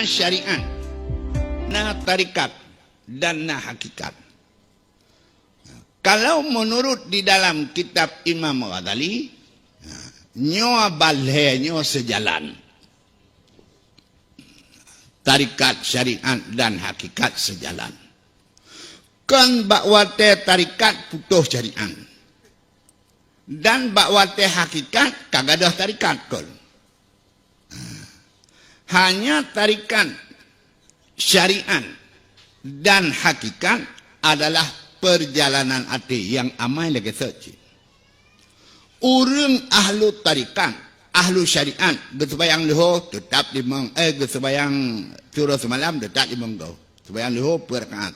na syariat, na tarikat, dan na hakikat. Kalau menurut di dalam kitab Imam Ghazali, nyo balhe nyo sejalan. Tarikat, syariat, dan hakikat sejalan. Kan bakwate tarikat putus syariat. Dan bakwate hakikat kagadah tarikat kol. Hanya tarikat, syariat, dan hakikat adalah perjalanan hati yang amai lagi searching. Urang ahlu tarikat, ahlu syariat, bersebayang leho tetap limang, bersebayang curah semalam tetap limang kau. Sebayang leho perkaat.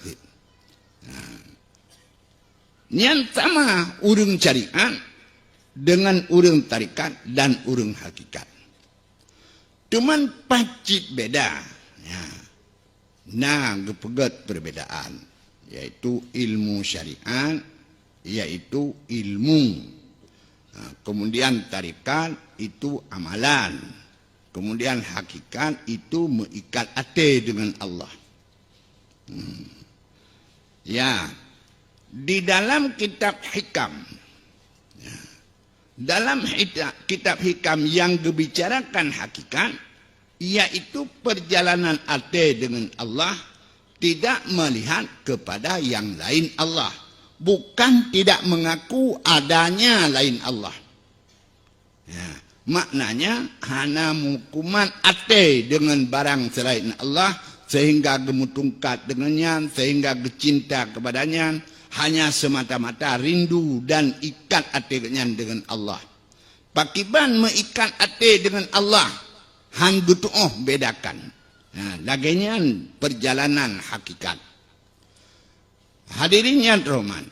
Yang sama urang syariat dengan urang tarikat dan urang hakikat. Cuman pacit beda. Ya. Nah, gepegat perbedaan. Yaitu ilmu syariat, yaitu ilmu. Nah, kemudian tarikat itu amalan. Kemudian hakikat itu mengikat hati dengan Allah. Ya, di dalam kitab hikam, ya, dalam kitab hikam yang dibicarakan hakikat, yaitu perjalanan hati dengan Allah, tidak melihat kepada yang lain Allah. Bukan tidak mengaku adanya lain Allah. Ya, maknanya hana hukuman hati dengan barang selain Allah, sehingga gemutungkat dengannya, sehingga cinta kepadanya, hanya semata-mata rindu dan ikat hatinya dengan Allah. Pakiban mengikat hati dengan Allah, han betuh bedakan. Nah, laginya perjalanan hakikat. Hadirin yang terhormat,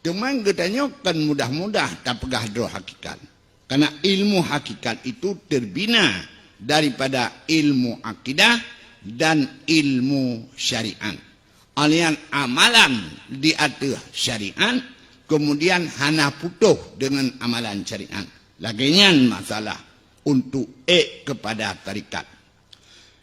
cuma katanya kan mudah-mudah tak pegah doa hakikat. Karena ilmu hakikat itu terbina daripada ilmu akidah dan ilmu syariat. Alian amalan di atas syariat, kemudian hana putuh dengan amalan syariat. Laginya masalah untuk kepada tarikat.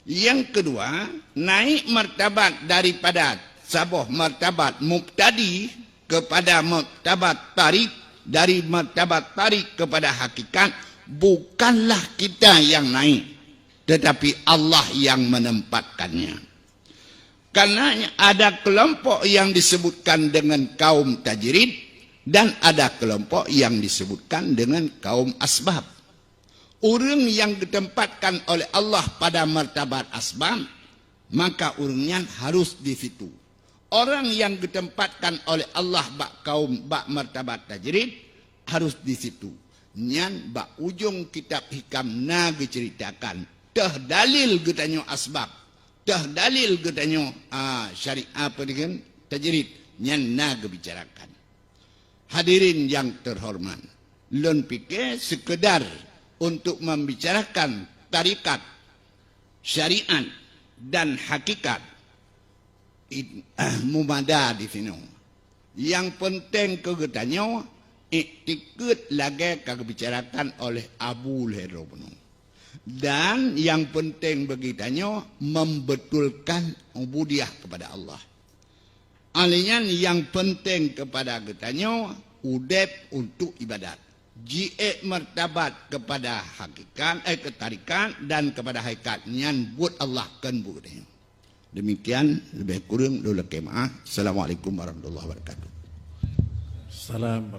Yang kedua, naik martabat daripada sabah martabat mubtadi kepada martabat tarik, dari martabat tarik kepada hakikat, bukanlah kita yang naik, tetapi Allah yang menempatkannya. Karena ada kelompok yang disebutkan dengan kaum tajrid, dan ada kelompok yang disebutkan dengan kaum asbab. Orang yang ditempatkan oleh Allah pada martabat asbab, maka orangnya harus di situ. Orang yang ditempatkan oleh Allah bak kaum bak martabat tajrid harus di situ. Nyan bak ujung kitab hikam na diceritakan. Tah dalil getanyo asbab, tah dalil getanyo syariat apa dengan tajrid, nyan na gebicarakan. Hadirin yang terhormat, lon pikir sekedar untuk membicarakan tarikat, syariat, dan hakikat, mumada di sini. Yang penting kegetannya, iktikut lagi kebicarakan oleh Abu Herobno. Dan yang penting begitanya, membetulkan ubudiyah kepada Allah. Alian yang penting kepada getanya, udep untuk ibadat. Jie martabat kepada hakikat, ketarikan, dan kepada hakikat nyan buat Allah kan buatnya. Demikian lebih kurang dulu kemah. Assalamualaikum warahmatullahi wabarakatuh. Salam.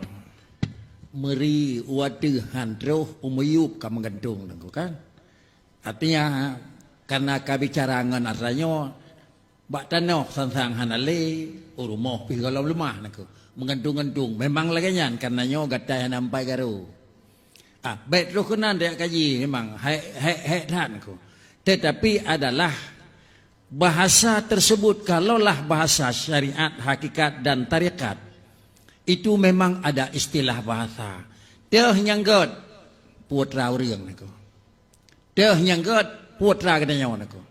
Meri wadu handroh umuyub kamenggendung kan. Artinya karena kabicarangan artinya bak tanoh sansang hanale urumoh pi kalau lemah naku. Mengandung-andung memang lagi nyan karena nyo gatai nampai garu. Bet rukunan dia kaji memang hai tan ko. Tetapi adalah bahasa tersebut kalaulah bahasa syariat, hakikat dan tarikat itu memang ada istilah bahasa. Teh nyanggot putra urang nako. Teh nyanggot putra kadanya nako.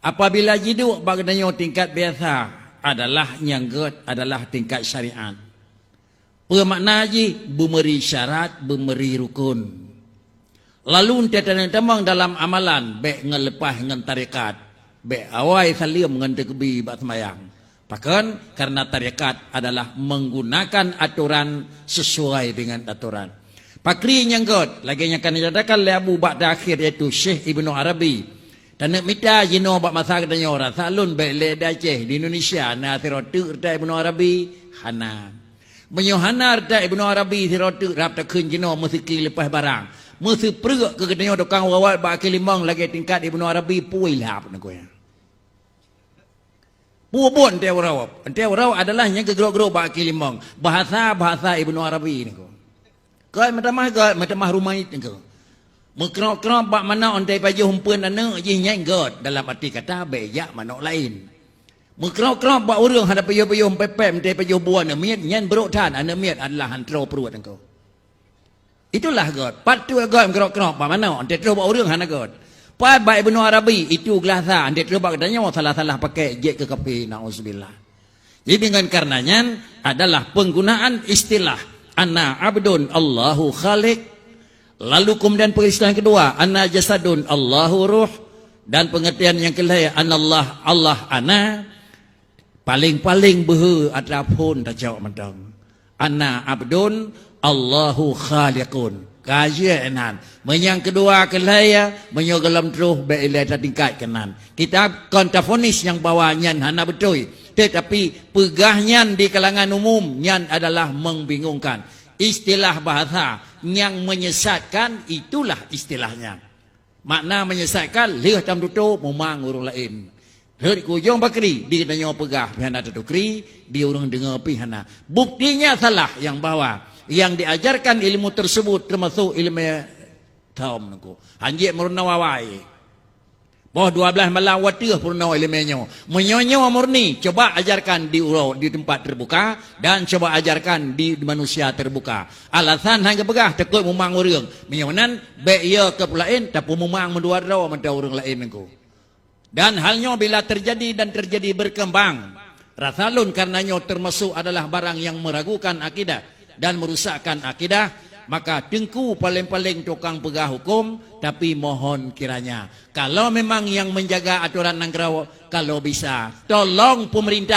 Apabila jiduk bagadanya tingkat biasa adalah nyanggut adalah tingkat syariat. Bermakna ji bemeri syarat, bemeri rukun. Lalu tiada temang dalam amalan baik ngelepah dengan tarikat. be awai salim ngan tekebi bak semayang. Bahkan karena tarekat adalah menggunakan aturan sesuai dengan aturan. Pakri nyangkut lagi yang akan dijadakan oleh Abu Bakar akhir iaitu Syekh Ibnu Arabi. Dan nak minta jino bak masa katanya orang salun baik le Aceh di Indonesia na sirotu rda Ibnu Arabi hana. Menyohana rda Ibnu Arabi sirotu rap tak kun jino musiki lepas barang. Musi peruk ke katanya dokang wawat bak kelimang lagi tingkat Ibnu Arabi puai lap nak koya. Puabon Tewarau adalah yang kegerok-gerok bak kelimang. Bahasa Ibnu Arabi ni ko. Kau macam rumah itu ko. Mengkerok-kerok bak mana ontai paju humpen anak je nyenggot dalam arti kata beyak manok lain. Mengkerok-kerok bak urang hadap paju-paju pepem ontai paju buan miat nyen beruk tan anak miat adalah hantro perut engkau. Itulah god. Patu god mengkerok-kerok bak mana ontai terus bak urang hana god. Pai baik Ibnu Arabi itu gelasa ontai terus bak katanya salah-salah pakai jet ke kapi nauzubillah. Jadi dengan karenanya adalah penggunaan istilah ana abdun Allahu khaliq. Lalu kemudian peristiwa yang kedua, ana jasadun Allahu ruh, dan pengertian yang kelima anallah Allah ana paling-paling behe adapun tak jawab madang. Ana abdun Allahu khaliqun. Kajian menyang kedua kelaya menyogalam terus beilai tingkat kanan. Kitab kontafonis yang bawahnya hana betul, tetapi pegahnya di kalangan umum nyan adalah membingungkan. Istilah bahasa yang menyesatkan itulah istilahnya. Makna menyesatkan lihat tam tutup memang orang lain. Heri kujung bakri di katanya pegah pihana tutukri di orang dengar pihana. Buktinya salah yang bawa. Yang diajarkan ilmu tersebut termasuk ilmu taum nako. Hanjik murna wawai. Bawah 12 malam watih purna ilmunya. Menyonyo murni coba ajarkan di urau di tempat terbuka dan coba ajarkan di manusia terbuka. Alasan hang pegah takut memang orang. Menyonan baik ia ke pulain tapi memang menduar raw mentau orang lain nako. Dan halnya bila terjadi dan terjadi berkembang. Rasalun karenanya termasuk adalah barang yang meragukan akidah dan merusakkan akidah. Maka tengku paling-paling tukang pegah hukum. Tapi mohon kiranya kalau memang yang menjaga aturan nanggraw, kalau bisa tolong pemerintah